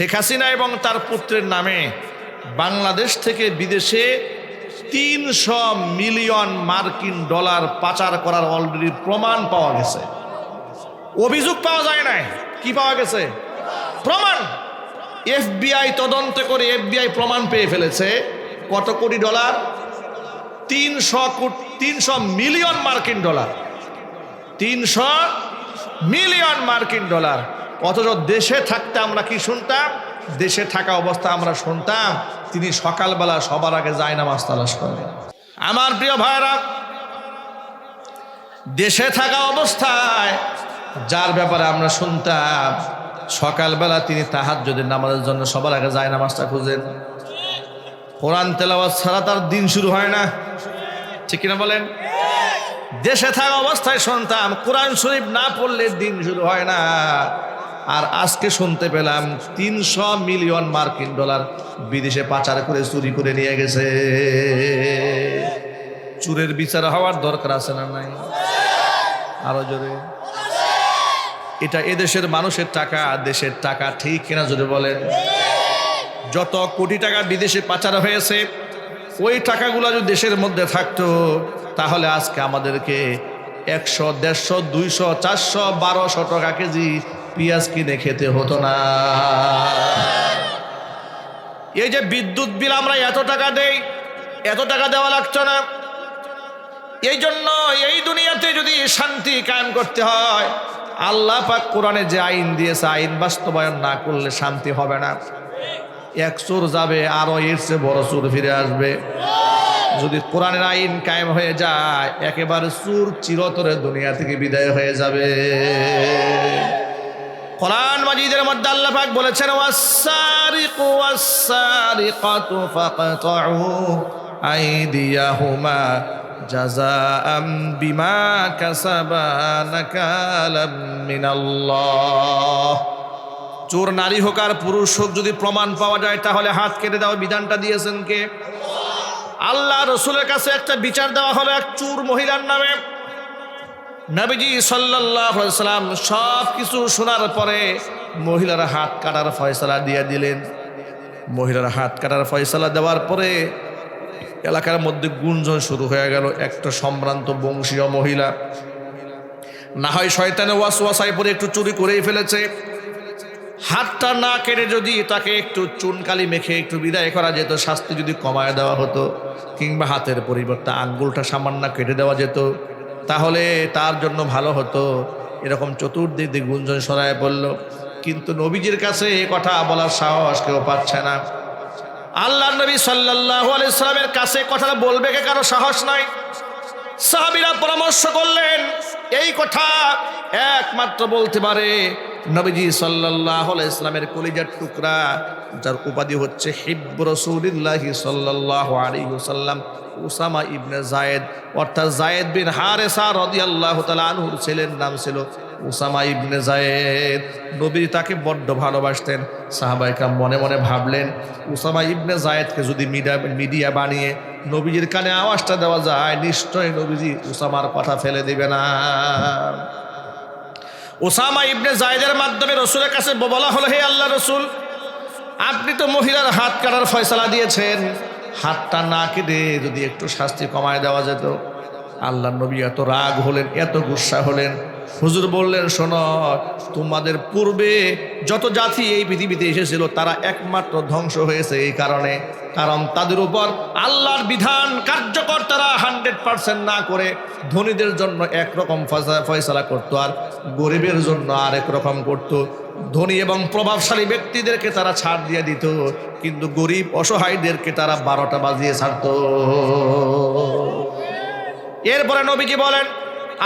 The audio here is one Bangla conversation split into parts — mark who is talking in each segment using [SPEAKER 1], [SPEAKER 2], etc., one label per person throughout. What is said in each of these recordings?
[SPEAKER 1] শেখ হাসিনা এবং তার পুত্রের নামে বাংলাদেশ থেকে বিদেশে ৩০০ মিলিয়ন মার্কিন ডলার পাচার করার অলরেডি প্রমাণ পাওয়া গেছে। অভিযোগ পাওয়া যায় নাই, কি পাওয়া গেছে? প্রমাণ। এফবিআই তদন্ত করে এফবিআই প্রমাণ পেয়ে ফেলেছে। কত কোটি ডলার? ৩০০ মিলিয়ন মার্কিন ডলার। ৩০০ মিলিয়ন মার্কিন ডলার। অথচ দেশে থাকতে আমরা কি শুনতাম? দেশে থাকা অবস্থা আমরা শুনতাম তিনি সকালবেলা সবার আগে জায়নামাজ তালাশ করেন। আমার প্রিয় ভাইরা, দেশে থাকা অবস্থায় যার ব্যাপারে আমরা শুনতাম সকালবেলা তিনি তাহাজ্জুদের নামাজের জন্য সবার আগে জায়নামাজটা খুঁজেন। কোরআন তেলাওয়াত ছাড়া তার দিন শুরু হয় না, ঠিক কিনা বলেন? দেশে থাকা অবস্থায় শুনতাম কোরআন শরীফ না পড়লে দিন শুরু হয় না। আর আজকে শুনতে পেলাম ৩০০ মিলিয়ন মার্কিন ডলার বিদেশে পাচার করে চুরি করে নিয়ে গেছে। চুরের বিচার হওয়ার দরকার আছে না নাই? আরো জোরে। এটা এদেশের মানুষের টাকা, দেশের টাকা, ঠিক কিনা জোরে বলেন? যত কোটি টাকা বিদেশে পাচার হয়েছে ওই টাকাগুলো যদি দেশের মধ্যে থাকতো তাহলে আজকে আমাদেরকে ১০০, ১৫০, ২০০, ৪০০, ১২০০ টাকা কেজি পেঁয়াজ কিনে খেতে হতো না। এই যে বিদ্যুৎ বিল আমরা এত টাকা দেই, এত টাকা দেওয়া লাগতো না। এই জন্য এই দুনিয়াতে যদি শান্তি কায়েম করতে হয়, আল্লাহ পাক কোরআনে যে আইন দিয়েছে আইন বাস্তবায়ন না করলে শান্তি হবে না। এক চোর যাবে, আরো এর চেয়ে বড় চোর ফিরে আসবে। যদি কোরআনের আইন কায়েম হয়ে যায় একেবারে চোর চিরতরে দুনিয়া থেকে বিদায় হয়ে যাবে। কোরআন মাজিদের মধ্যে আল্লাহ পাক বলেছেন ওয়াস-সারিকু ওয়াস-সারিকাতু ফাকতাউ আইদিয়াহুমা জাযাআম বিমা কাসাবা নাকালাম মিনাল্লাহ। চোর নারী হোক আর পুরুষ হোক যদি প্রমাণ পাওয়া যায় তাহলে হাত কেটে দাও বিধানটা দিয়েছেন কে? আল্লাহ। রসুলের কাছে একটা বিচার দেওয়া হলো এক চোর মহিলার নামে। নবীজি সাল্লাল্লাহু আলাইহি ওয়াসাল্লাম সব কিছু শোনার পরে মহিলার হাত কাটার ফয়সালা দিয়ে দিলেন। মহিলার হাত কাটার ফয়সালা দেওয়ার পরে এলাকার মধ্যে গুঞ্জন শুরু হয়ে গেল, একটা সম্ভ্রান্ত বংশীয় মহিলা না হয় শয়তানে ওয়াসওয়াসায় পড়ে একটু চুরি করেই ফেলেছে। হাতটা না কেটে যদি তাকে একটু চুনকালি মেখে একটু বিদায় করা যেত, শাস্তি যদি কমায় দেওয়া হতো, কিংবা হাতের পরিবর্তে আঙ্গুলটা সামান্য কেটে দেওয়া যেত তাহলে তার জন্য ভালো হতো। এরকম চতুর্দিক দিয়ে গুঞ্জন ছড়ায় পড়ল। কিন্তু নবীজির কাছে এই কথা বলার সাহস কেউ পাচ্ছে না। আল্লাহর নবী সাল্লাল্লাহু আলাইহি সাল্লামের কাছে কথাটা বলবে কে কারো সাহস নাই। সাহাবীরা পরামর্শ করলেন এই কথা একমাত্র বলতে পারে নবীজি সাল্লাল্লাহু আলাইহি সাল্লামের কলিজার টুকরা, যার উপাধি হচ্ছে হিব্ব রাসূলুল্লাহ সাল্লাল্লাহু আলাইহি ওয়াসাল্লাম, উসামা ইবনে যায়েদ, অর্থাৎ যায়েদ বিন হারেসা রাদিয়াল্লাহু তাআলা আনহুর ছেলের নাম ছিল উসামা ইবনে যায়েদ। নবী তাকে বড্ড ভালোবাসতেন। সাহাবায়ে কেরাম মনে মনে ভাবলেন উসামা ইবনে যায়েদকে যদি মিডিয়া বানিয়ে নবীজির কানে আওয়াজটা দেওয়া যায় নিশ্চয়ই নবীজি উসামার কথা ফেলে দিবে না। উসামা ইবনে যায়েদের মাধ্যমে রসুলের কাছে বলা হলো, হে আল্লাহ রসুল, আপনি তো মহিলার হাত কাটার ফয়সালা দিয়েছেন, হাতটা না কেটে যদি একটু শাস্তি কমায় দেওয়া যেত। আল্লাহ নবী এত রাগ হলেন, এত গুসা হলেন। হুজুর বললেন, শোনো, তোমাদের পূর্বে যত জাতি এই পৃথিবীতে এসেছিল তারা একমাত্র ধ্বংস হয়েছে এই কারণে, কারণ তাদের উপর আল্লাহর বিধান কার্যকর তারা 100% না করে ধনীদের জন্য একরকম ফয়সালা করতো আর গরিবের জন্য আরেক রকম করতো। ধনী এবং প্রভাবশালী ব্যক্তিদেরকে তারা ছাড় দিয়ে দিত, কিন্তু গরিব অসহায়দেরকে তারা 12টা বাজিয়ে ছাড়তো। এরপরে নবীজি বলেন,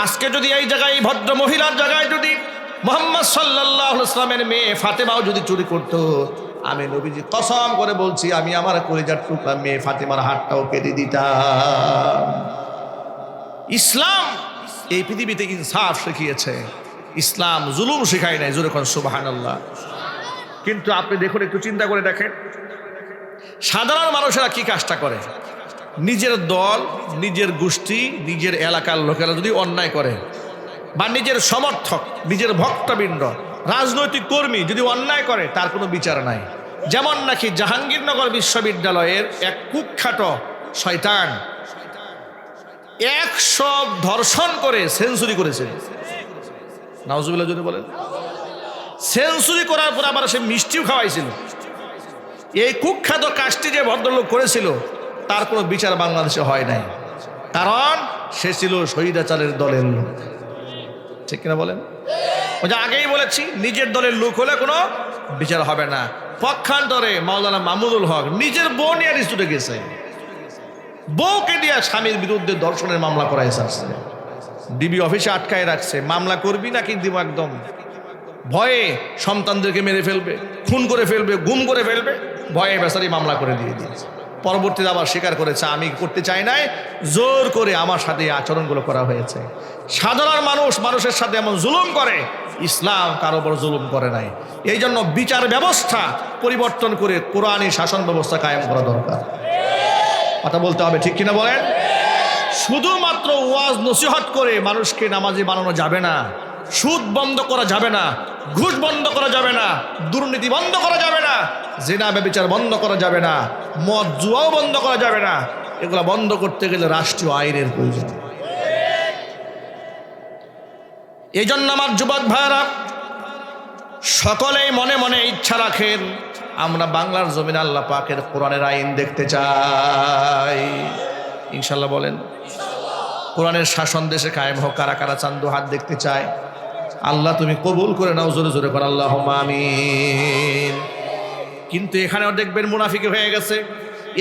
[SPEAKER 1] আজকে যদি এই জায়গায় ভদ্র মহিলার জায়গায় যদি মুহাম্মদ সাল্লাল্লাহু আলাইহি ওয়াসাল্লামের মেয়ে ফাতেমাও যদি চুরি করতো, আমি নবীজি কসম করে বলছি আমি আমার কলিজার টুকরা মেয়ে ফাতেমার হাতটাও কেটে দিতাম। ইসলাম এই পৃথিবীতে ইনসাফ শিখিয়েছে, ইসলাম জুলুম শেখায় নাই। জোরে কোন সুবহানাল্লাহ। কিন্তু আপনি দেখুন, একটু চিন্তা করে দেখেন সাধারণ মানুষেরা কি কাজটা করে। নিজের দল, নিজের গোষ্ঠী, নিজের এলাকার লোকেরা যদি অন্যায় করে বা নিজের সমর্থক, নিজের ভক্তবৃন্দ রাজনৈতিক কর্মী যদি অন্যায় করে তার কোনো বিচার নাই। যেমন নাকি জাহাঙ্গীরনগর বিশ্ববিদ্যালয়ের এক কুখ্যাত শয়তান 100 ধর্ষণ করে সেঞ্চুরি করেছে। নাউজুবিল্লাহ যদি বলেন, সেঞ্চুরি করার পর আবার সে মিষ্টিও খাওয়াইছিল। এই কুখ্যাত কাজটি যে ভদ্রলোক করেছিল তার কোনো বিচার বাংলাদেশে হয় নাই, কারণ সে ছিল স্বৈরাচারের দলের লোক। ঠিক কিনা বলেন? ওই যে আগেই বলেছি, নিজের দলের লোক হলে কোনো বিচার হবে না। পক্ষান্তরে মাওলানা মাহমুদুল হক নিজের বউ নিয়ে রিস্তুটে গেছে, বউকে দিয়ে স্বামীর বিরুদ্ধে ধর্ষণের মামলা করাইছে, আসছে ডিবি অফিসে আটকায় রাখছে। মামলা করবি নাকি দিব, একদম ভয়ে সন্তানদেরকে মেরে ফেলবে, খুন করে ফেলবে, গুম করে ফেলবে, ভয়ে বেচারি মামলা করে দিয়ে দিয়েছে। পরবর্তীতে আবার স্বীকার করেছে আমি করতে চাই নাই, জোর করে আমার সাথে এই আচরণগুলো করা হয়েছে। সাধারণ মানুষ মানুষের সাথে এমন জুলুম করে, ইসলাম কারো উপর জুলুম করে নাই। এই জন্য বিচার ব্যবস্থা পরিবর্তন করে কোরআনী শাসন ব্যবস্থা কায়েম করা দরকার। কথা বলতে হবে, ঠিক কিনা বলেন? শুধুমাত্র ওয়াজ নসিহত করে মানুষকে নামাজি বানানো যাবে না, সুদ বন্ধ করা যাবে না, ঘুষ বন্ধ করা যাবে না, দুর্নীতি বন্ধ করা যাবে না, জিনা ব্যভিচার বন্ধ করা যাবে না, মদ জুয়াও বন্ধ করা যাবে না। এগুলো বন্ধ করতে গেলে রাষ্ট্রীয় আইনের প্রয়োজন। এই জন্য আমার যুবক ভাইরা সকলেই মনে মনে ইচ্ছা রাখেন, আমরা বাংলার জমিন আল্লাহ পাকের কোরআনের আইন দেখতে চাই। ইনশাল্লাহ বলেন, কোরআনের শাসন দেশে কায়েম হোক। কারা কারা চান দু হাত দেখতে চায়? আল্লাহ তুমি কবুল করে নাও, জোরে জোরে কর আল্লাহুম্মা আমিন। কিন্তু এখানেও দেখবেন মুনাফিকি হয়ে গেছে।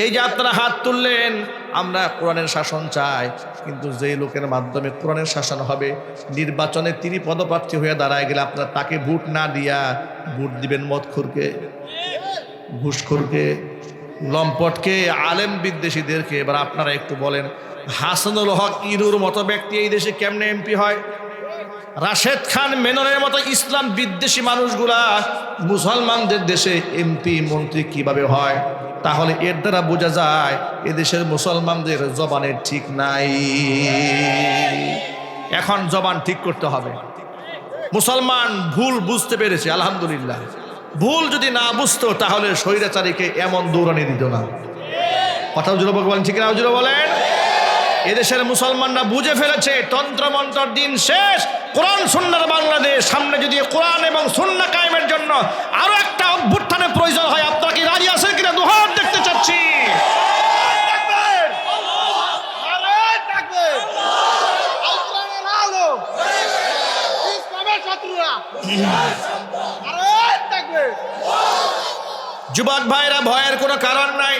[SPEAKER 1] এই যে আপনারা হাত তুললেন, আমরা কোরআনের শাসন চাই, কিন্তু যেই লোকের মাধ্যমে কোরআনের শাসন হবে, নির্বাচনে তিনি পদপ্রার্থী হয়ে দাঁড়ায় গেলে আপনারা তাকে ভোট না দিয়া ভোট দিবেন মদখোরকে, ঘুষখোরকে, লম্পটকে, আলেম বিদ্বেষীদেরকে। এবার আপনারা একটু বলেন, হাসানুল হক ইনুর মতো ব্যক্তি এই দেশে কেমনে এমপি হয়? রাশেদ খান মেননের মতো ইসলাম বিদ্বেষী মানুষগুলা মুসলমানদের দেশে এমপি মন্ত্রী কিভাবে হয়? তাহলে এর দ্বারা বোঝা যায় এদেশের মুসলমানদের জবানের ঠিক নাই। এখন জবান ঠিক করতে হবে। মুসলমান ভুল বুঝতে পেরেছে, আলহামদুলিল্লাহ। ভুল যদি না বুঝতো তাহলে স্বৈরাচারীকে এমন দৌড়ানি দিত না। কথা জুড়ে বলেন, ঠিক না জুড়ে বলেন? এদেশের মুসলমানরা বুঝে ফেলেছে তন্ত্রমন্ত্র দিন শেষ, কোরআন সুন্নাহর বাংলাদেশ। সামনে যদি কোরআন এবং সুন্নাহ কায়েমের জন্য আরো একটা অভ্যুত্থানের প্রয়োজন হয়, আপনারা কি রাজি আছেন কিনা? দুহাত দেখতে চাচ্ছি। যুবক ভাইরা, ভয়ের কোনো কারণ নাই।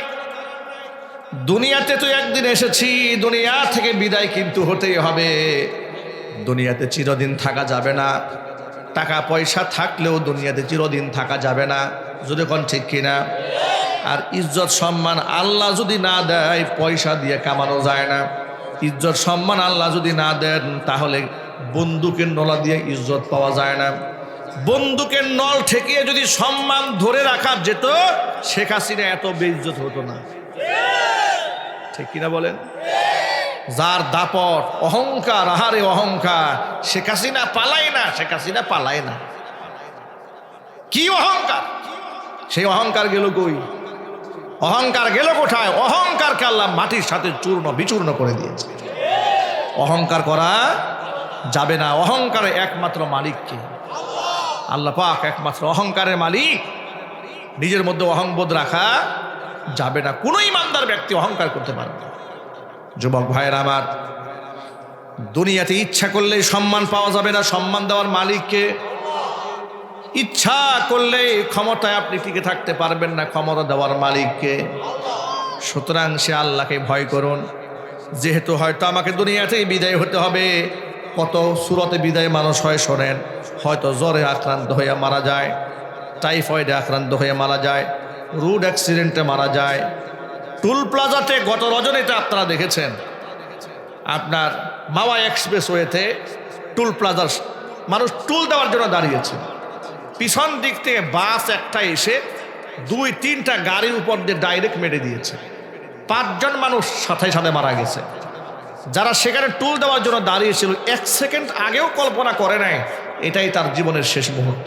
[SPEAKER 1] দুনিয়াতে তো একদিন এসেছি, দুনিয়া থেকে বিদায় কিন্তু হতেই হবে। দুনিয়াতে চিরদিন থাকা যাবে না। টাকা পয়সা থাকলেও দুনিয়াতে চিরদিন থাকা যাবে না, যদি কোন ঠিক কিনা? আর ইজ্জত সম্মান আল্লাহ যদি না দেয়, পয়সা দিয়ে কামানো যায় না। ইজ্জত সম্মান আল্লাহ যদি না দেন, তাহলে বন্দুকের নলা দিয়ে ইজ্জত পাওয়া যায় না। বন্দুকের নল ঠেকিয়ে যদি সম্মান ধরে রাখা যেত, শেখ হাসিনা এত বেইজ্জত হতো না। ঠিক কিনা বলেন? যার দাপট, অহংকার, আহারে অহংকার, শেখ হাসিনা পালায় না, শেখ হাসিনা পালায় না। কি অহংকার! সেই অহংকার গেল কই? অহংকার গেল কোথায়? অহংকারকে আল্লাহ মাটির সাথে চূর্ণ বিচূর্ণ করে দিয়েছে। অহংকার করা যাবে না। অহংকারের একমাত্র মালিককে আল্লাহ পাক, একমাত্র অহংকারের মালিক। নিজের মধ্যে অহংবোধ রাখা যাবে না। কোনো ইমানদার ব্যক্তি অহংকার করতে পারবে না। যুবক ভাইয়ের আমার, দুনিয়াতে ইচ্ছা করলেই সম্মান পাওয়া যাবে না। সম্মান দেওয়ার মালিককে। ইচ্ছা করলেই ক্ষমতায় আপনি টিকে থাকতে পারবেন না, ক্ষমতা দেওয়ার মালিককে। সুতরাং সে আল্লাহকে ভয় করুন। যেহেতু হয়তো আমাকে দুনিয়াতেই বিদায় হতে হবে, কত সুরতে বিদায় মানুষ হয় শোনেন। হয়তো জ্বরে আক্রান্ত হয়ে মারা যায়, টাইফয়েডে আক্রান্ত হয়ে মারা যায়, রোড অ্যাক্সিডেন্টে মারা যায়। টুল প্লাজাতে গত রজনীতে আপনারা দেখেছেন, আপনার মাওয়া এক্সপ্রেসওয়েতে টুল প্লাজার মানুষ টুল দেওয়ার জন্য দাঁড়িয়েছে। পিছন দিক থেকে বাস একটা এসে 2-3টা গাড়ির উপর দিয়ে ডাইরেক্ট মেরে দিয়েছে। 5 জন মানুষ সাথে সাথে মারা গেছে। যারা সেখানে টুল দেওয়ার জন্য দাঁড়িয়েছিল 1 সেকেন্ড আগেও কল্পনা করে নাই এটাই তার জীবনের শেষ মুহূর্ত।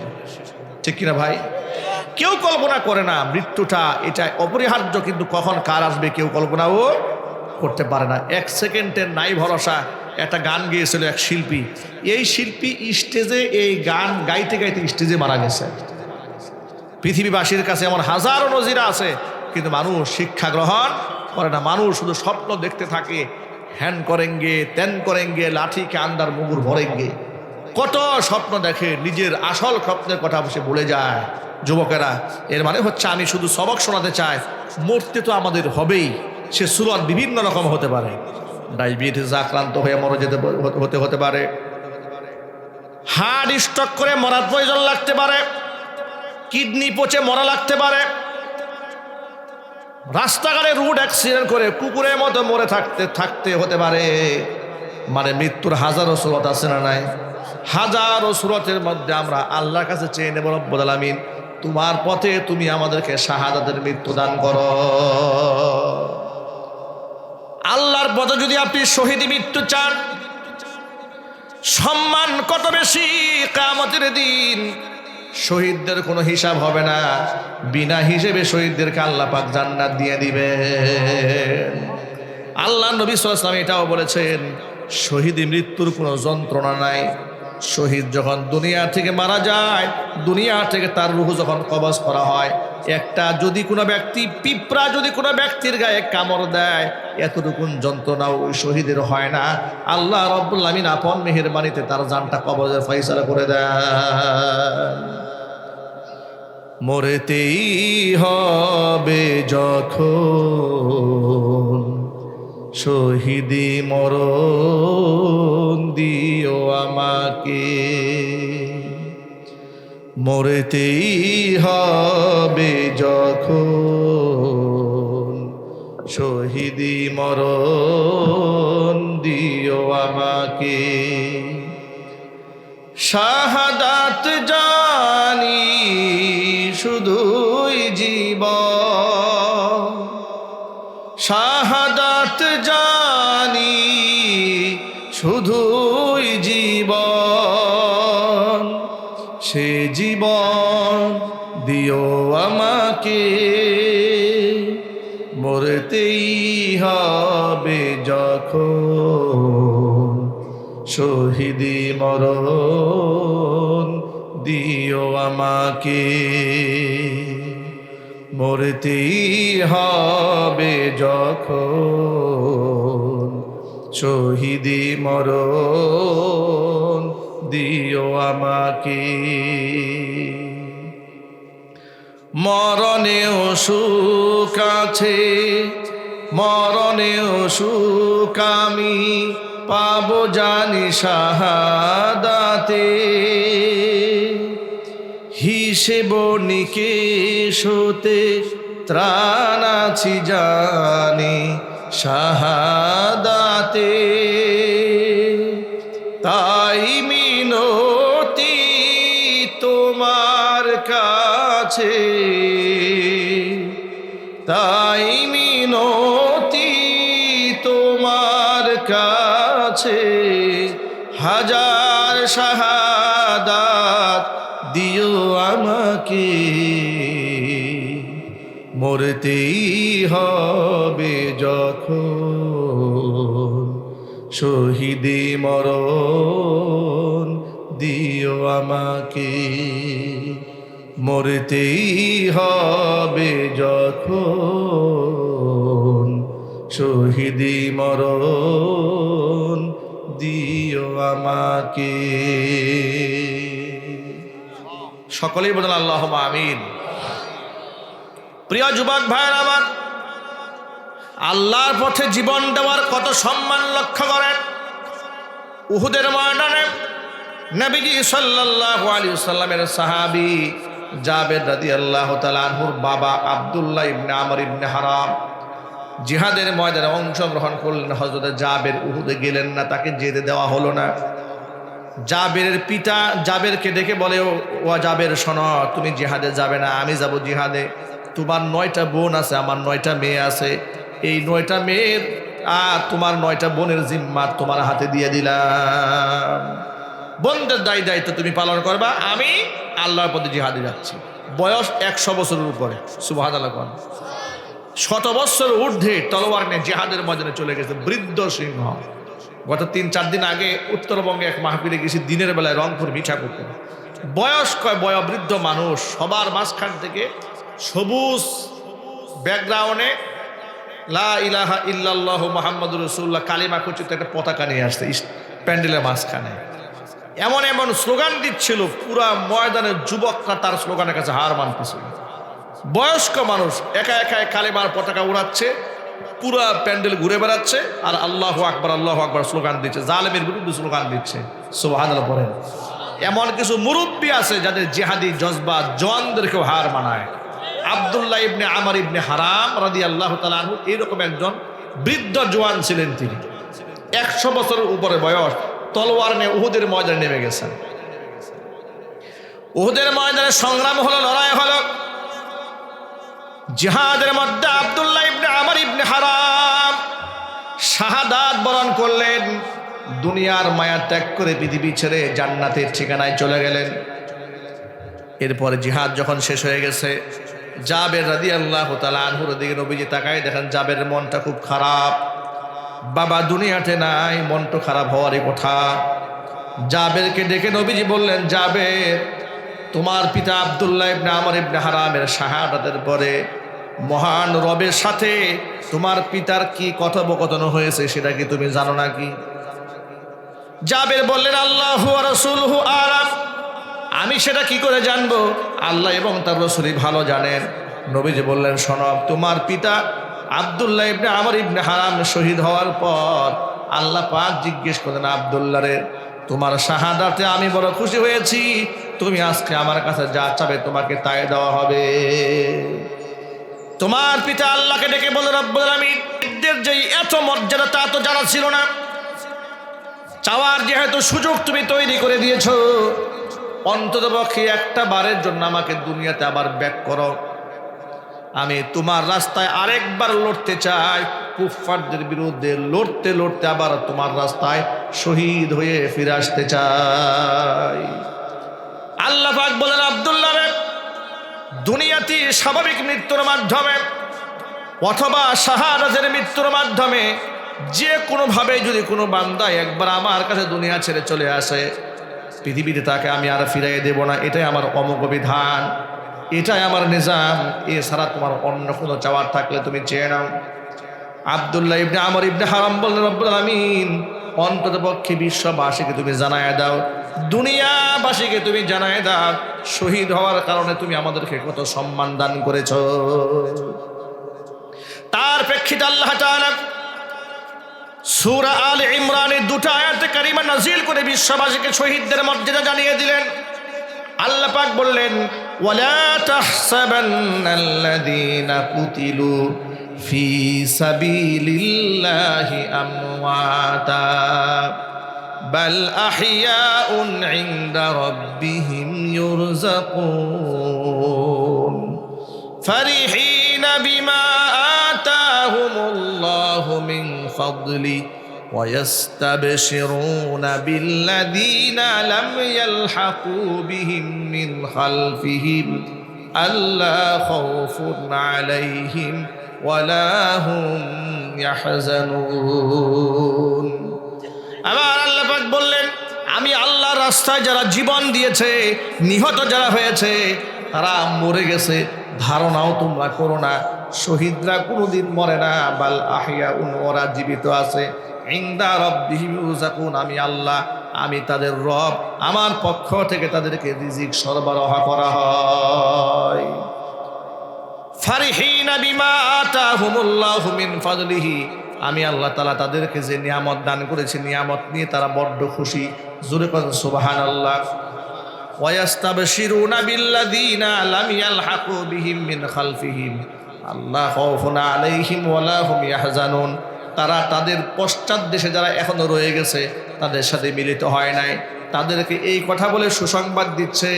[SPEAKER 1] ঠিক কিনা ভাই? কেউ কল্পনা করে না মৃত্যুটা এটা অপরিহার্য, কিন্তু কখন কার আসবে কেউ কল্পনাও করতে পারে না। 1 সেকেন্ডের নাই ভরসা। একটা গান গেয়েছিল এক শিল্পী, এই শিল্পী স্টেজে এই গান গাইতে গাইতে স্টেজে মারা গেছে। পৃথিবীবাসীর কাছে এমন হাজারো নজিরা আছে, কিন্তু মানুষ শিক্ষা গ্রহণ করে না। মানুষ শুধু স্বপ্ন দেখতে থাকে, হ্যান করেঙ্গে তেন করেঙ্গে লাঠিকে আন্দার মুগুর ভরেঙ্গে। কত স্বপ্ন দেখে, নিজের আসল স্বপ্নের কথা সে ভুলে যায়। যুবকেরা, এর মানে হচ্ছে আমি শুধু সবক শোনাতে চাই, মরতে তো আমাদের হবেই। সে সুরত বিভিন্ন রকম হতে পারে, ডায়াবেটিস আক্রান্ত হয়ে মরে যেতে হতে পারে, হার্ট স্ট্রোক করে মরার প্রয়োজন লাগতে পারে, কিডনি পচে মরা লাগতে পারে, রাস্তাঘাটে রোড অ্যাক্সিডেন্ট করে কুকুরের মতো মরে থাকতে হতে পারে। মানে মৃত্যুর হাজারো সুরত আছে না নাই? হাজারো সুরতের মধ্যে আমরা আল্লাহর কাছে চেয়ে নেব, রব্বুল আলামিন তোমার পথে তুমি আমাদেরকে শাহাদাতের মৃত্যু দান করো। আল্লাহর পথে যদি আপনি শহীদ মৃত্যু চান, সম্মান কত বেশি কিয়ামতের দিন। শহীদদের কোনো হিসাব হবে না, বিনা হিসেবে শহীদদেরকে আল্লাহ পাক জান্নাত দিয়ে দিবেন। আল্লাহ নবী সাল্লাল্লাহু আলাইহি ওয়াসাল্লাম এটাও বলেছেন, শহীদ মৃত্যুর কোনো যন্ত্রণা নাই। শহীদ যখন দুনিয়া থেকে মারা যায়, দুনিয়া থেকে তার রূহ যখন কবজ করা হয়, একটা যদি কোনো ব্যক্তি পিঁপড়া যদি কোনো ব্যক্তির গায়ে কামড় দেয়, এতটুকুন যন্ত্রণাও ওই শহীদের হয় না। আল্লাহ রাব্বুল আলামিন আপন মেহেরবানিতে তার জানটা কবজের ফয়সালা করে দেন। মরতেই হবে যখন শহীদি মরণ দিও আমাকে, মরতেই হবে যখন শহীদি মরণ দিও আমাকে। শাহাদাত জানি শুধুই জীবন, শাহাদাত জানি শুধুই জীবন, সে জীবন দিও আমাকে, মরতেই হবে যখন শহীদি মরণ দিও আমাকে, মরতেই হবে যখন শহীদি মরণ দিও আমাকে। মরণেও সুখ আছে, মরণেও সুখ আমি পাবো জানি শাহাদাতে, হিসেব নিকেশ হতে ত্রাণ আছি জানি শাহাদাতে। তাই মিনতি তোমার কাছে, তাই মিনতি তোমার কাছে, হাজার শাহাদাত দিও আমাকে, মরতেই হবে যখন শহীদি মরণ দিও আমাকে, মরতেই হবে যখন শহীদি মরণ দিও আমাকে। সকলেই বলেন আল্লাহুম্মা আমিন। প্রিয় যুবক ভাইয়ের আমার, আল্লাহর পথে জীবন দেওয়ার কত সম্মান লক্ষ্য করেন। উহুদের ময়দানে নবীজি সাল্লাল্লাহু আলাইহি ওয়াসাল্লামের সাহাবী জাবের রাদিয়াল্লাহু তাআলা আনহুর বাবা আব্দুল্লাহ ইবনে আমর ইবনে হারাম জিহাদের ময়দানে অংশগ্রহণ করলেন। হযরত জাবের উহুদে গেলেন না, তাকে যেতে দেওয়া হলো না। জাবেরের পিতা জাবেরকে ডেকে বলে, ও জাবের শোনো, তুমি জিহাদে যাবে না, আমি যাব জিহাদে। তোমার 9টা বোন আছে, আমার 9টা মেয়ে আছে, এই 9টা মেয়ের আর তোমার 9টা বোনের জিম্মা তোমার হাতে দিয়ে দিলাম। বোনদের দায়িত্ব তুমি পালন করবা, আমি আল্লাহর পথে জিহাদে যাচ্ছি। বয়স 100 বছরের উপরে, সুবহানাল্লাহ। 100 বছর ঊর্ধ্বে তলোয়ার নিয়ে জিহাদের ময়দানে চলে গেছে বৃদ্ধ সিংহ। গত 3-4 দিন আগে উত্তরবঙ্গে এক মাহফিলে গেছি, দিনের বেলায় রংপুর মিঠাপুকুর। বয়স্ক বয়োবৃদ্ধ মানুষ, সবার মাঝখান থেকে সবুজ ব্যাকগ্রাউন্ডে লা ইলাহা ইল্লাল্লাহু মুহাম্মাদুর রাসূলুল্লাহ কালিমা খচিত একটা পতাকা নিয়ে আসছে প্যান্ডেলের মাঝখানে। এমন এমন স্লোগান দিচ্ছিল, পুরা ময়দানের যুবকরা তার স্লোগানের কাছে হার মানতেছিল। বয়স্ক মানুষ একা একা কালিমার পতাকা উড়াচ্ছে, পুরা প্যান্ডেল ঘুরে বেড়াচ্ছে আর আল্লাহু আকবার স্লোগান দিচ্ছে, জালেমের বিরুদ্ধে স্লোগান দিচ্ছে। সুবহানাল্লাহ পড়েন। এমন কিছু মুরব্বী আছে যাদের জিহাদি জজবা জওয়ানদেরকেও হার মানায়। আব্দুল্লাহ ইবনে আমর ইবনে হারাম রাদিয়াল্লাহু তাআলা আনহু এরকম একজন বৃদ্ধ জওয়ান ছিলেন। তিনি 100 বছরের উপরে বয়স, তলোয়ার নিয়ে উহুদের ময়দানে নেমে গেছেন। উহুদের ময়দানে সংগ্রাম হলো, লড়াই হলো। জিহাদের মধ্যে আব্দুল্লাহ ইবনে আমর ইবনে হারাম শাহাদাত বরণ করলেন। দুনিয়ার মায়া ত্যাগ করে পৃথিবী ছেড়ে জান্নাতের ঠিকানায় চলে গেলেন। এরপরে জিহাদ যখন শেষ হয়ে গেছে, জাবের রাদিয়াল্লাহু তাআলা আনহুর দিকে নবীজি তাকায়, দেখেন জাবের মনটা খুব খারাপ। বাবা দুনিয়াতে নাই, মনটা খারাপ হওয়ারই কথা। জাবেরকে ডেকে নবীজি বললেন, জাবের, তোমার পিতা আব্দুল্লাহ ইবনে আমর ইবনে হারামের শাহাদাতের পরে মহান রবের সাথে তোমার পিতার কি কথোপকথন হয়েছে সেটা কি তুমি জানো নাকি? জাবের বললেন, আল্লাহু ওয়া রাসূলুহু আ'লাম, আমি সেটা কি করে জানবো? আল্লাহ এবং তার রাসূলই ভালো জানেন। নবীজি বললেন, শোনো, তোমার পিতা আব্দুল্লাহ ইবনে আমর ইবনে হারাম শহীদ হওয়ার পর আল্লাহ পাক জিজ্ঞেস করেন আব্দুল্লাহ রে, তোমার শাহাদাতে আমি বড় খুশি হয়েছি, তুমি আজকে আমার কাছে যা চাবে তোমাকে তাই দেওয়া হবে। তোমার পিতা আল্লাহকে ডেকে বলে, রব্বুল আলামিন যে এত মর্যাদা তা তো জানা ছিল না, চাওয়ার যেহেতু সুযোগ তুমি তৈরি করে দিয়েছো, অন্ততপক্ষে একটা বারের জন্য আমাকে দুনিয়াতে আবার ব্যাক করো। আমি তোমার রাস্তায় আরেকবার লড়তে চাই, কুফফারদের বিরুদ্ধে লড়তে লড়তে আবার তোমার রাস্তায় শহীদ হয়ে ফিরে আসতে চাই। আল্লাহ পাক বলেন, আব্দুল্লাহ রে, দুনিয়াতে স্বাভাবিক মৃত্যুর মাধ্যমে অথবা শাহাদাতের মৃত্যুর মাধ্যমে যে কোনোভাবে যদি কোনো বান্দা একবার আমার কাছে দুনিয়া ছেড়ে চলে আসে, পৃথিবীতে তাকে আমি আর ফিরাইয়ে দেব না। এটাই আমার অমোঘ বিধান, এটাই আমার নিজাম। এছাড়া তোমার অন্য কোনো চাওয়ার থাকলে তুমি চেয়ে নাও। আব্দুল্লাহ ইবনে আমর ইবনে হারাম বললেন, রব্বুল আলামিন অন্ততপক্ষে বিশ্ববাসীকে তুমি জানায় দাও, দুনিয়াবাসীকে তুমি জানায় দাও, শহীদ হওয়ার কারণে তুমি আমাদেরকে কত সম্মান দান করেছ। তার প্রেক্ষিতে আল্লাহ তাআলা সূরা আলে ইমরানের 2টা আয়াতে কারিমা নাজিল করে বিশ্ববাসীকে শহীদদের মর্যাদা জানিয়ে দিলেন। আল্লাহ পাক বললেন, ওয়ালা তাহসাবান্নাল্লাযীনা কুতিলু ফি সাবিলিল্লাহি আমওয়াতা বাল আহইয়াউন ইনদা রাব্বিহিম ইউরযাকুন ফারিহিনা বিমা আতাহুমুল্লাহু মিন ফাদলি ويستبشرون بالذين لم يلحقوا بهم من خلفهم ألا خوف عليهم ولا هم يحزنون। আমার আল্লাহ পাক বললেন, আমি আল্লাহর রাস্তায় যারা জীবন দিয়েছে, নিহত যারা হয়েছে, তারা মরে গেছে, ধারণাও তোমরা করো না। শহীদরা কোনোদিন মরে না, বাল আহইয়াউন, ওরা জীবিত আছে। ইনদা রাব্বিহিম ইউরযাকুন, আমি আল্লাহ, আমি তাদের রব, আমার পক্ষ থেকে তাদেরকে রিজিক সরবরাহ করা হয়। ফারিহিনা বিমা আতাহুমুল্লাহু মিন ফাদলিহি, আমি আল্লাহ তাআলা তাদেরকে যে নিয়ামত দান করেছি, নিয়ামত নিয়ে তারা বড্ড খুশি। জোরে বলেন সুবহানাল্লাহ। ওয়ায়াস্তাবশিরুনা বিল্লাযীনা লাম ইয়ালহাকু বিহিম মিন খালফিহিম আল্লা খাউফুন আলাইহিম ওয়ালা হুম ইয়াহজানুন, তারা তাদের পশ্চাৎ দেশে যারা এখনো রয়ে গেছে, তাদের সাথে মিলিত হয় নাই, তাদেরকে এই কথা বলে সুসংবাদ দিচ্ছে,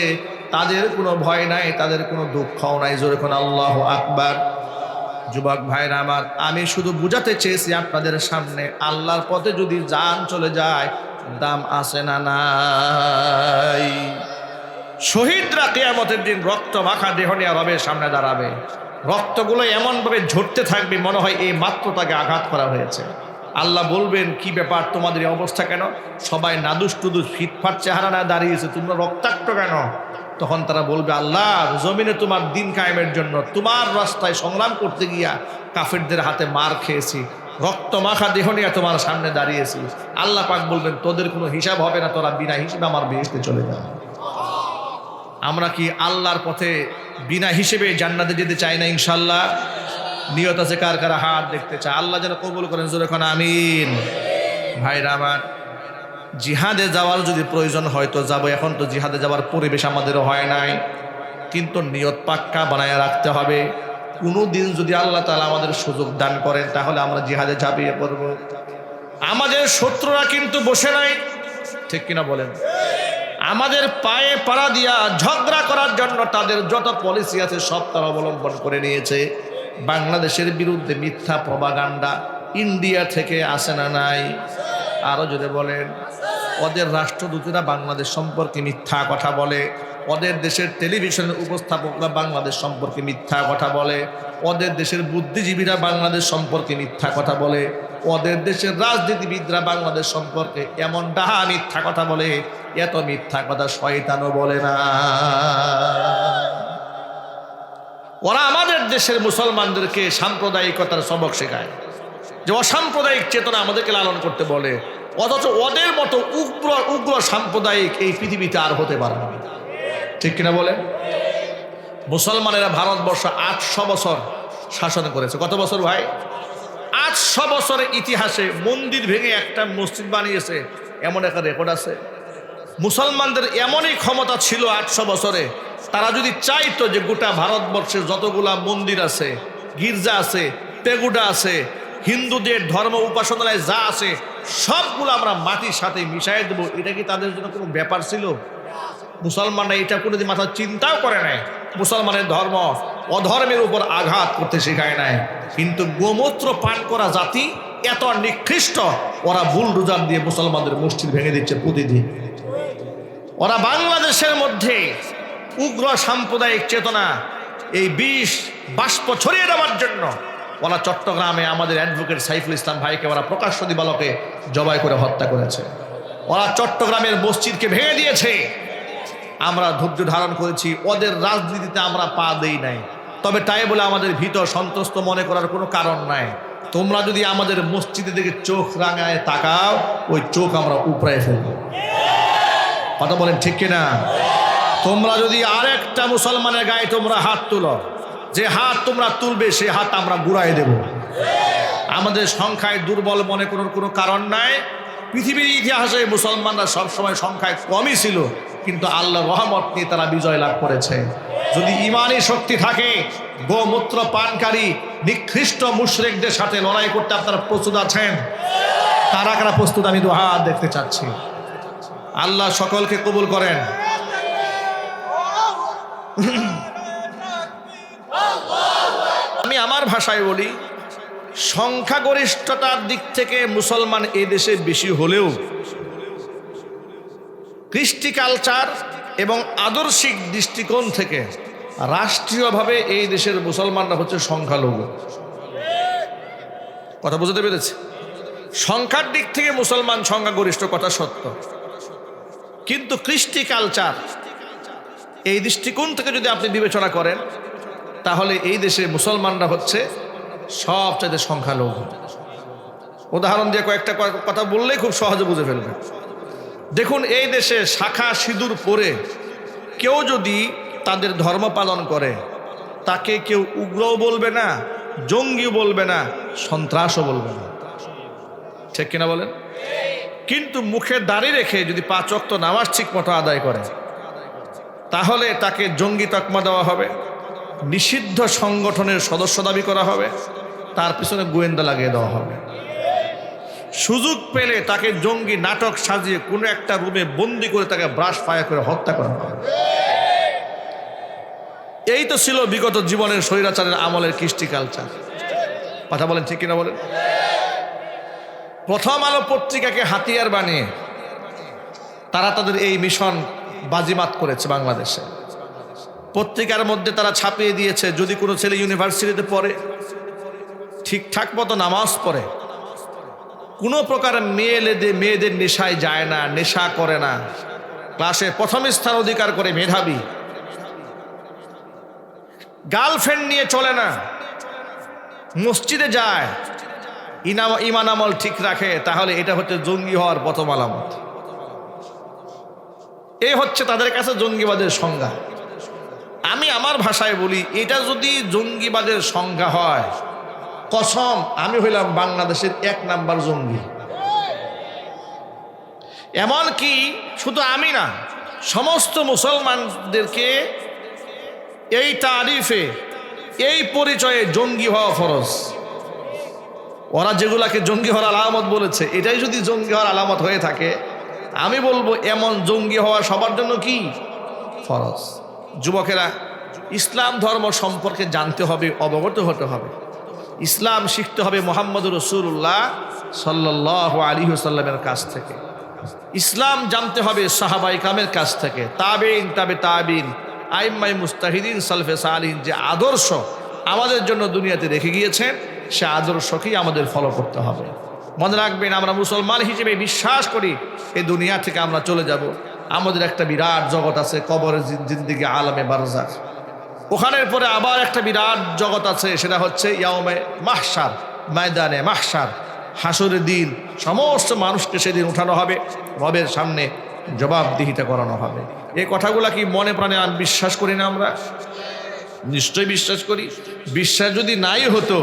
[SPEAKER 1] তাদের কোনো ভয় নাই, তাদের কোনো দুঃখও নাই। জোরে কোন আল্লাহু আকবার। যুবক ভাইরা আমার, আমি শুধু বুঝাতে চেয়েছি আপনাদের সামনে, আল্লাহর পথে যদি জান চলে যায়, দাম আছে না নাই? শহীদরা কিয়ামতের দিন রক্ত মাখা দেহ নিয়ে রবের সামনে দাঁড়াবে। রক্তগুলো এমনভাবে ঝরতে থাকবে, মনে হয় এই মাত্র তাকে আঘাত করা হয়েছে। আল্লাহ বলবেন, কি ব্যাপার, তোমাদের এই অবস্থা কেন? সবাই নাদুস টুদুস ফিটফাট চেহারা না দাঁড়িয়েছে, তোমরা রক্তাক্ত কেন? তখন তারা বলবে, আল্লাহ, জমিনে তোমার দিন কায়েমের জন্য তোমার রাস্তায় সংগ্রাম করতে গিয়া কাফেরদের হাতে মার খেয়েছি, রক্ত মাখা দেহ নিয়ে তোমার সামনে দাঁড়িয়েছি। আল্লাহ পাক বলবেন, তোদের কোনো হিসাব হবে না, তোরা বিনা হিসেবে আমার বেহেশতে চলে যা। আমরা কি আল্লাহর পথে বিনা হিসেবে জান্নাতে যেতে চাই না? ইনশাল্লাহ। নিয়ত আছে কার কার? হাত দেখতে চায়। আল্লাহ যেন কবুল করেন, জোরে কোন আমিন। ভাইরা আমার, জিহাদে যাওয়ার যদি প্রয়োজন হয় তো যাবো। এখন তো জিহাদে যাওয়ার পরিবেশ আমাদেরও হয় নাই, কিন্তু নিয়ত পাক্কা বানায় রাখতে হবে। কোনো দিন যদি আল্লাহ তাআলা আমাদের সুযোগ দান করেন তাহলে আমরা জিহাদে ঝাঁপিয়ে পড়ব। আমাদের শত্রুরা কিন্তু বসে নাই, ঠিক কিনা বলেন? আমাদের পায়ে পাড়া দিয়া ঝগড়া করার জন্য তাদের যত পলিসি আছে সব তারা অবলম্বন করে নিয়েছে। বাংলাদেশের বিরুদ্ধে মিথ্যা প্রপাগান্ডা ইন্ডিয়া থেকে আসে না নাই? আরো যদি বলেন, ওদের রাষ্ট্রদূতেরা বাংলাদেশ সম্পর্কে মিথ্যা কথা বলে, ওদের দেশের টেলিভিশনের উপস্থাপকরা বাংলাদেশ সম্পর্কে মিথ্যা কথা বলে, ওদের দেশের বুদ্ধিজীবীরা বাংলাদেশ সম্পর্কে মিথ্যা কথা বলে, ওদের দেশের রাজনীতিবিদরা বাংলাদেশ সম্পর্কে এমন ডাহা মিথ্যা কথা বলে, এত মিথ্যা কথা শয়তানও বলে না। ওরা আমাদের দেশের মুসলমানদেরকে সাম্প্রদায়িকতার সবক শেখায়, যে অসাম্প্রদায়িক চেতনা আমাদেরকে লালন করতে বলে, অথচ ওদের মতো উগ্র সাম্প্রদায়িক এই পৃথিবীতে আর হতে পারে না, ঠিক কিনা বলে? মুসলমানেরা ভারতবর্ষ 800 বছর শাসন করেছে। কত বছর ভাই? 800 বছরের ইতিহাসে মন্দির ভেঙে একটা মসজিদ বানিয়েছে, এমন একটা রেকর্ড আছে। মুসলমানদের এমনই ক্ষমতা ছিল 800 বছরে, তারা যদি চাইতো যে গোটা ভারতবর্ষের যতগুলা মন্দির আছে, গির্জা আছে, পেগুডা আছে, হিন্দুদের ধর্ম উপাসনালয় যা আছে সবগুলো আমরা মাটির সাথে মিশাই দেবো, এটা কি তাদের জন্য কোনো ব্যাপার ছিল? মুসলমানরা এটা কোনোদিন মাথা চিন্তাও করে নাই। মুসলমানের ধর্ম অধর্মের উপর আঘাত করতে শেখায় নাই, কিন্তু গোমূত্র পান করা জাতি এত নিকৃষ্ট, ওরা বুলডোজার দিয়ে মুসলমানদের মসজিদ ভেঙে দিচ্ছে প্রতিদিন। ওরা বাংলাদেশের মধ্যে উগ্র সাম্প্রদায়িক চেতনা এই বিষ বাষ্প ছড়িয়ে দেওয়ার জন্য ওরা চট্টগ্রামে আমাদের অ্যাডভোকেট সাইফুল ইসলাম ভাইকে ওরা প্রকাশ্য দিবালোকে জবাই করে হত্যা করেছে। ওরা চট্টগ্রামের মসজিদকে ভেঙে দিয়েছে। আমরা ধৈর্য ধারণ করেছি, ওদের রাজনীতিতে আমরা পা দেই নাই। তবে তাই বলে আমাদের ভিতর সন্তুষ্ট মনে করার কোনো কারণ নাই। তোমরা যদি আমাদের মসজিদের দিকে চোখ রাঙায় তাকাও, ওই চোখ আমরা উপড়ায় ফেলবো। কথা বলেন ঠিক কিনা? তোমরা যদি আরেকটা মুসলমানের গায়ে তোমরা হাত তুলো, যে হাত তোমরা তুলবে সে হাত আমরা গুড়াই দেব। আমাদের সংখ্যায় দুর্বল মনে করার কোনো কারণ নাই। পৃথিবীর ইতিহাসে মুসলমানরা সবসময় সংখ্যায় কমই ছিল, কিন্তু আল্লাহর রহমত নিয়ে তারা বিজয় লাভ করেছে। যদি ইমানি শক্তি থাকে, গোমূত্র পানকারী নিকৃষ্ট মুশরিকদের সাথে লড়াই করতে আপনারা প্রস্তুত আছেন? কারা কারা প্রস্তুত? আমি দু হাত দেখতে চাচ্ছি। আল্লাহ সকলকে কবুল করেন। আমি আমার ভাষায় বলি, সংখ্যাগরিষ্ঠতার দিক থেকে মুসলমান এই দেশে বেশি হলেও কৃষ্টি কালচার এবং আদর্শিক দৃষ্টিকোণ থেকে রাষ্ট্রীয়ভাবে এই দেশের মুসলমানরা হচ্ছে সংখ্যালঘু। কথা বুঝতে পেরেছে? সংখ্যার দিক থেকে মুসলমান সংখ্যাগরিষ্ঠ, কথা সত্য, কিন্তু কৃষ্টি কালচার এই দৃষ্টিকোণ থেকে যদি আপনি বিবেচনা করেন তাহলে এই দেশে মুসলমানরা হচ্ছে সবচেয়ে সংখ্যালঘু। উদাহরণ দিয়ে কয়েকটা কথা বললেই খুব সহজে বুঝে ফেলবেন। দেখুন, এই দেশে শাখা সিঁদুর পরে কেউ যদি তাদের ধর্ম পালন করে, তাকে কেউ উগ্রও বলবে না, জঙ্গিও বলবে না, সন্ত্রাসও বলবে না, ঠিক কিনা বলেন? কিন্তু মুখে দাড়ি রেখে যদি 5 ওয়াক্ত নামাজ ঠিক মতো আদায় করে তাহলে তাকে জঙ্গি তকমা দেওয়া হবে, নিষিদ্ধ সংগঠনের সদস্য দাবি করা হবে, তার পিছনে গোয়েন্দা লাগিয়ে দেওয়া হবে। সুযোগ পেলে তাকে জঙ্গি নাটক সাজিয়ে কোনো একটা রুমে বন্দি করে তাকে ব্রাশ ফায়ার করে হত্যা করা হবে। এই তো ছিল বিগত জীবনের স্বৈরাচারের আমলের কৃষ্টি কালচার। কথা বলেন ঠিক কিনা বলেন? প্রথম আলো পত্রিকাকে হাতিয়ার বানিয়ে তারা তাদের এই মিশন বাজিমাত করেছে বাংলাদেশে। পত্রিকার মধ্যে তারা ছাপিয়ে দিয়েছে, যদি কোনো ছেলে ইউনিভার্সিটিতে পড়ে, ঠিকঠাক মতো নামাজ পড়ে, কোনো প্রকার মেয়েদের নেশায় যায় না, নেশা করে না, ক্লাসে প্রথম স্থান অধিকার করে, মেধাবী, গার্লফ্রেন্ড নিয়ে চলে না, মসজিদে যায়, ইমান আমল ঠিক রাখে, তাহলে এটা হচ্ছে জঙ্গি হওয়ার প্রথম আলামত। এ হচ্ছে তাদের কাছে জঙ্গিবাদের সংজ্ঞা। আমি আমার ভাষায় বলি, এটা যদি জঙ্গিবাদের সংজ্ঞা হয়, কসম আমি হইলাম বাংলাদেশের 1 নাম্বার জঙ্গি। এমন কি শুধু আমি না, সমস্ত মুসলমানদেরকে এই তারিফে, এই পরিচয়ে জঙ্গি হওয়া ফরজ। ওরা যেগুলাকে জঙ্গি হওয়ার আলামত বলেছে, এটাই যদি জঙ্গি হওয়ার আলামত হয়ে থাকে, আমি বলবো এমন জঙ্গি হওয়া সবার জন্য কি ফরজ। যুবকেরা, ইসলাম ধর্ম সম্পর্কে জানতে হবে, অবগত হতে হবে, ইসলাম শিখতে হবে মুহাম্মদুর রাসূলুল্লাহ সাল্লাল্লাহু আলাইহি ওয়াসাল্লামের কাছ থেকে। ইসলাম জানতে হবে সাহাবায়ে কিরামের কাছ থেকে, তাবেঈন, তাবে তাবেঈন, আইম্মায়ে মুজতাহিদিন, সালফে সালিহিন যে আদর্শ আমাদের জন্য দুনিয়াতে রেখে গিয়েছেন, সে আদর্শকেই আমাদের ফলো করতে হবে। মনে রাখবেন, আমরা মুসলমান হিসেবে বিশ্বাস করি এই দুনিয়া থেকে আমরা চলে যাব, আমাদের একটা বিরাট জগৎ আছে, কবরের জিন্দেগি, আলামে বারজাখ। ওখানের পরে আবার একটা বিরাট জগৎ আছে, সেটা হচ্ছে ইয়াউমে মাহশার, ময়দানে মাহশার, হাসরের দিন। সমস্ত মানুষকে সেদিন উঠানো হবে, রবের সামনে জবাবদিহিতা করানো হবে। এই কথাগুলা কি মনে প্রাণে বিশ্বাস করি না আমরা? নিশ্চয়ই বিশ্বাস করি। বিশ্বাস যদি নাই হতো,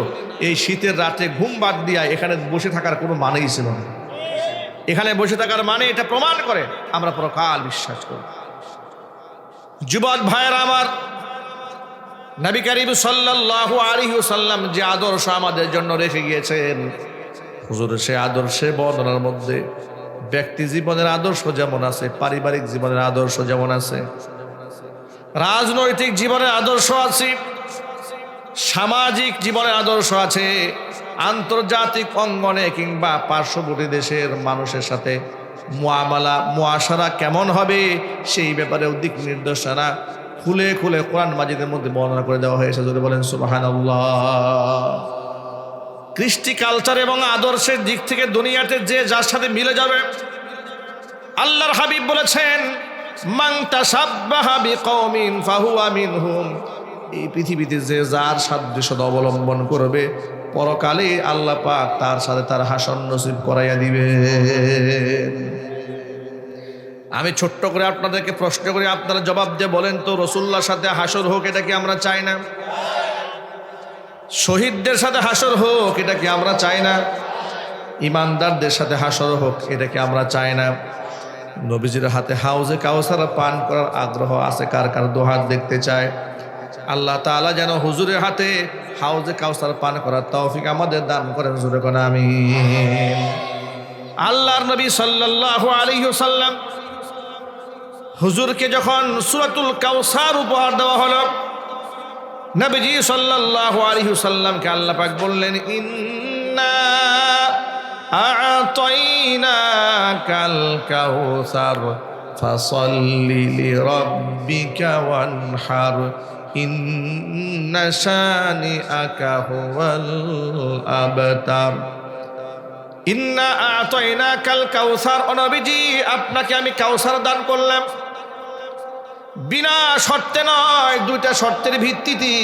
[SPEAKER 1] এই শীতের রাতে ঘুম বাদ দিয়া এখানে বসে থাকার কোনো মানেই ছিল না। এখানে বসে থাকার মানে এটা প্রমাণ করে আমরা পরকাল বিশ্বাস করি। যুবক ভাইয়েরা আমার, নবী করিম সাল্লাল্লাহু আলাইহি ওয়াসাল্লাম যে আদর্শ আমাদের জন্য রেখে গিয়েছেন, হুজুরের সে আদর্শে বর্ণনার মধ্যে ব্যক্তি জীবনের আদর্শ যেমন আছে, পারিবারিক জীবনের আদর্শ যেমন আছে, রাজনৈতিক জীবনের আদর্শ আছে, সামাজিক জীবনের আদর্শ আছে, আন্তর্জাতিক অঙ্গনে কিংবা পার্শ্ববর্তী দেশের মানুষের সাথে মুআশারা কেমন হবে সেই ব্যাপারেও দিক নির্দেশনা খুলে খুলে কোরআন মাজিদের মধ্যে বর্ণনা করে দেওয়া হয়েছে। যদি বলেন সুবহানাল্লাহ। কৃষ্টি, কালচার এবং আদর্শের দিক থেকে দুনিয়াতে যে যার সাথে মিলে যাবে, আল্লাহর হাবিব বলেছেন, মান তাশাব্বাহা বিকওমিন ফাহুয়া মিনহুম। এই পৃথিবীতে যে যার সাদৃশ্য অবলম্বন করবে, পরকালে আল্লাহ পাক তার সাথে তার হাসর নসিব করাইয়া দিবেন। আমি ছোট্ট করে আপনাদেরকে প্রশ্ন করি, আপনারা জবাব দিয়ে বলেন তো, রাসূলুল্লাহর সাথে হাসর হোক এটা কি আমরা চাই না? শহীদদের সাথে হাসর হোক এটা কি আমরা চাই না? ইমানদারদের সাথে হাসর হোক এটা কি আমরা চাই না? নবীজির হাতে হাউজে কাউসার পান করার আগ্রহ আছে কার কার? দুহাত দেখতে চায়। আল্লাহ তাআলা যেন হুজুরের হাতে হাউজে কাউসার পান করার তৌফিক আমাদের দান করেন। জোরে কোন আমিন। আল্লাহর নবী সাল্লাল্লাহু আলাইহি ওয়াসাল্লাম হুজুরকে যখন সূরাতুল কাউসার উপহার দেওয়া হলো, নবীজি সাল্লাল্লাহু আলাইহি ওয়াসাল্লামকে আল্লাহ পাক বললেন, ইন্না আ'তাইনাকাল কাউসার ফাসাল্লি লিরাব্বিকা ওয়ানহার ইন্না শানিআকা হুয়াল আবতার। ইন্না আ'তাইনাকাল কাউসার, ও নবীজি আপনাকে আমি কাউসার দান করলাম। বিনা শর্তে নয়, 2টা শর্তের ভিত্তিতে।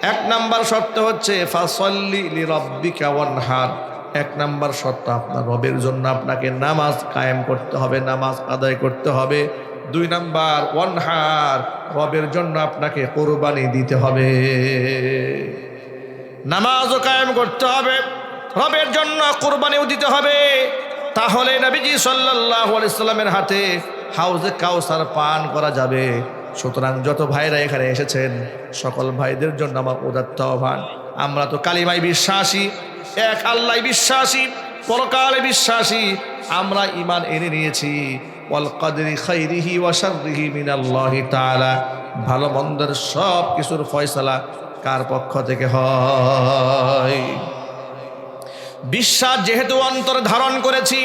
[SPEAKER 1] 1 নাম্বার শর্ত হচ্ছে ফাসাল্লি লিরাব্বিকা ওয়ানহার। 1 নাম্বার শর্ত, আপনার রবের জন্য আপনাকে নামাজ কায়েম করতে হবে, নামাজ আদায় করতে হবে। 2 নাম্বার ওয়ানহার, রবের জন্য আপনাকে কোরবানি দিতে হবে। নামাজও কায়েম করতে হবে, রবের জন্য কোরবানিও দিতে হবে। তাহলে নবীজি সাল্লাল্লাহু আলাইহি ওয়াসাল্লামের হাতে হাউজে কাউসার পান করা যাবে। সুতরাং যত ভাইরা এখানে এসেছেন, সকল ভাইদের জন্য আমার উদাত্ত আহ্বান, আমরা তো কালিমায় বিশ্বাসী, এক আল্লাহ বিশ্বাসী, পরকালে বিশ্বাসী। আমরা ঈমান এনে নিয়েছি ওয়াল কদরি খাইরিহি ওয়া শাররিহি মিনাল্লাহি তাআলা। ভালো মন্দের সব কিছুর ফয়সালা কার পক্ষ থেকে হয়? বিশ্বাস যেহেতু অন্তর ধারণ করেছি,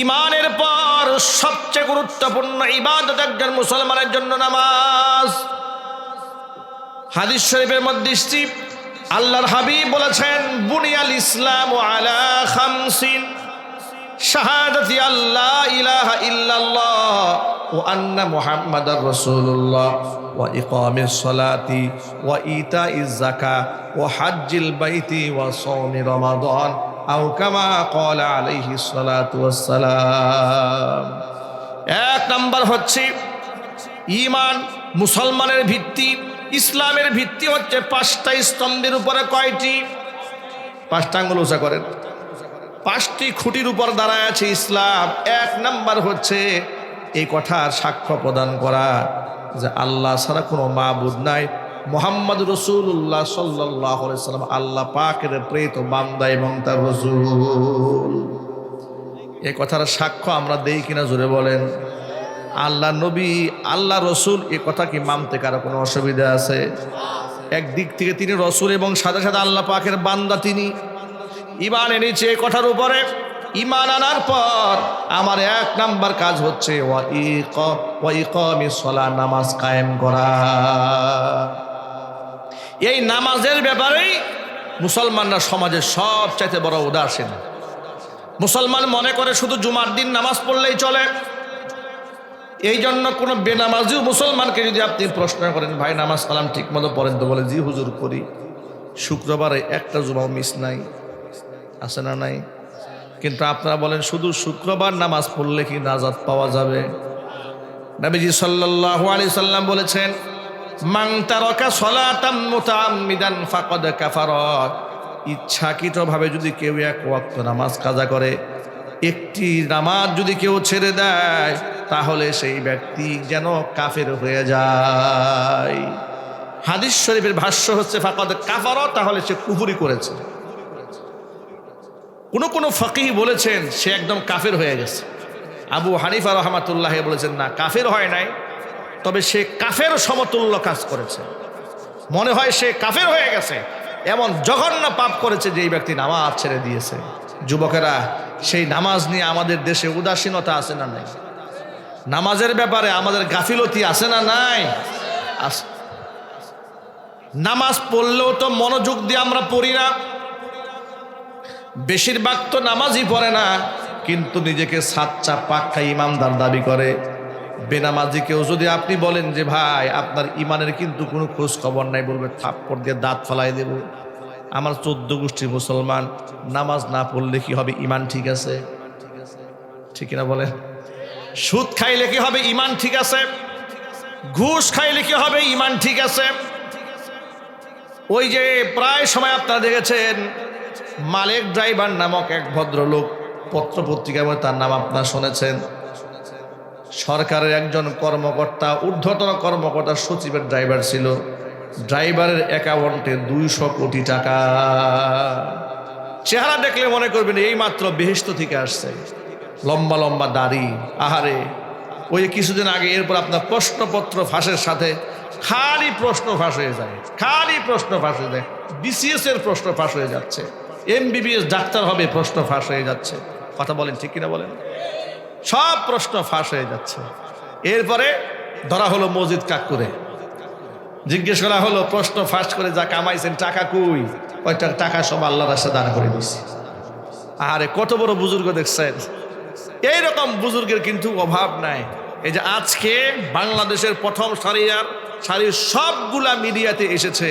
[SPEAKER 1] ইমানের পর সবচেয়ে গুরুত্বপূর্ণ ইবাদত একজন মুসলমানের জন্য নামাজ। হাদিস শরীফের মধ্যে এসেছে, আল্লাহর হাবিব বলেছেন, বুনিয়াল ইসলামু আলা খামসিন, শাহাদাতি আল্লা ইলাহা ইল্লাল্লাহ ওয়া আন্না মুহাম্মাদার রাসূলুল্লাহ ওয়া ইকামিস সালাতি ওয়া ইতাইজ যাকাত ওয়া হজ্জিল বাইতি ওয়া সাওমি রমাদান আও কামা ক্বালা আলাইহিস সালাতু ওয়াস সালাম। এক নাম্বার হচ্ছে ঈমান। মুসলমানের ভিত্তি, ইসলামের ভিত্তি হচ্ছে পাঁচটা স্তম্ভের উপরে। কয়টি? পাঁচটা আঙ্গুল উঁচা করেন। পাঁচটি খুঁটির উপর দাঁড়ায় আছে ইসলাম। এক নাম্বার হচ্ছে এই কথার সাক্ষ্য প্রদান করা যে আল্লাহ ছাড়া কোনো মাবুদ নাই, মুহাম্মদ রাসূলুল্লাহ সাল্লাল্লাহু আলাইহি ওয়াসাল্লাম আল্লাহ পাকের প্রেরিত বান্দা এবং তার রাসূল। এই কথার সাক্ষ্য আমরা দেই কিনা জোরে বলেন? আল্লাহ নবী, আল্লাহ রসুল, এ কথা কি মানতে কারো কোনো অসুবিধা আছে? একদিক থেকে তিনি রসুল এবং সাথে সাথে আল্লাহ পাকের বান্দা তিনি। ঈমান এনেছে এই কথার উপরে। ঈমান আনার পর আমার এক নাম্বার কাজ হচ্ছে ওয়া ইকামিস সালাহ, নামাজ কায়েম করা। এই নামাজের ব্যাপারেই মুসলমানরা সমাজের সবচাইতে বড় উদাসীন। মুসলমান মনে করে শুধু জুমার দিন নামাজ পড়লেই চলে। এই জন্য কোনো বেনামাজিও মুসলমানকে যদি আপনি প্রশ্ন করেন, ভাই নামাজ কালাম ঠিক মতো পড়েন তো? বলে, জি হুজুর করি। শুক্রবারে একটা জুমাও মিস নাই, আছে না নাই? কিন্তু আপনারা বলেন শুধু শুক্রবার নামাজ পড়লে কি নাজাত পাওয়া যাবে? নবীজি সাল্লাল্লাহু আলাইহি সাল্লাম বলেছেন, মান তারাকা সালাতাম মুতাআম্মিদান ফাকাদ কাফারা। ইচ্ছাকৃতভাবে যদি কেউ এক ওয়াক্ত নামাজ কাজা করে, একটি নামাজ যদি কেউ ছেড়ে দেয়, তাহলে সেই ব্যক্তি যেন কাফের হয়ে যায়। হাদিস শরীফের ভাষ্য হচ্ছে ফাকাদ কাফারা, তাহলে সে কুফরি করেছে। কোন ফকিহ বলেছেন সে একদম কাফের হয়ে গেছে। আবু হানিফা রাহমাতুল্লাহ বলেছেন না, কাফের হয় নাই, তবে সে কাফের সমতুল্য কাজ করেছে। মনে হয় সে কাফের হয়ে গেছে, এমন জঘন্য পাপ করেছে যে এই ব্যক্তি নামাজ ছেড়ে দিয়েছে। যুবকেরা, সেই নামাজ নিয়ে আমাদের দেশে উদাসীনতা আছে না নাই? নামাজের ব্যাপারে আমাদের গাফিলতি আছে না নাই? আছে। নামাজ পড়লেও তো মনোযোগ দিয়ে আমরা পড়ি না। বেশিরভাগ তো নামাজই পড়ে না, কিন্তু নিজেকে সাচ্চা পাক্কা ইমানদার দাবি করে। বেনামাজি কেউ যদি আপনি বলেন যে ভাই আপনার ইমানের কিন্তু কোনো খোঁজ খবর নাই, বলবে থাপ্পড় দিয়ে দাঁত ফেলাই দেব। আমার 14 গোষ্ঠীর মুসলমান, নামাজ না পড়লে কি হবে? ইমান ঠিক আছে? ঠিক কিনা বলেন? সুদ খাইলে কি হবে? ইমান ঠিক আছে। ঘুষ খাইলে কি হবে? ইমান ঠিক আছে। ওই যে প্রায় সময় আপনারা দেখেছেন মালিক ড্রাইভার নামক এক ভদ্রলোক, পত্রপত্রিকার মধ্যে তার নাম আপনারা শুনেছেন। সরকারের একজন কর্মকর্তা, ঊর্ধ্বতন কর্মকর্তা, সচিবের ড্রাইভার ছিল। ড্রাইভারের অ্যাকাউন্টে 200 কোটি টাকা। চেহারা দেখলে মনে করবেন এই মাত্র বেহেশত থেকে আসছে। লম্বা লম্বা দাড়ি, আহারে। ওই কিছুদিন আগে এরপর আপনার প্রশ্নপত্র ফাঁসের সাথে খালি প্রশ্ন ফাঁস হয়ে যায়, খালি প্রশ্ন ফাঁস হয়ে যায়। বিসিএস এর প্রশ্ন ফাঁস হয়ে যাচ্ছে, MBBS ডাক্তার হবে প্রশ্ন ফাঁস হয়ে যাচ্ছে। কথা বলেন ঠিক কিনা বলেন? সব প্রশ্ন ফাঁস হয়ে যাচ্ছে। এরপরে ধরা হলো মসজিদ কাকুরে, জিজ্ঞেস করা হলো প্রশ্ন ফাঁস করে যা কামাইছেন টাকা কই? কয়টা টাকা সব আল্লাহর রাস্তায় দান করে দিয়েছে। আরে কত বড় বুজুর্গ দেখছেন। এইরকম বুজুর্গের কিন্তু অভাব নাই। এই যে আজকে বাংলাদেশের প্রথম সারির সবগুলা মিডিয়াতে এসেছে,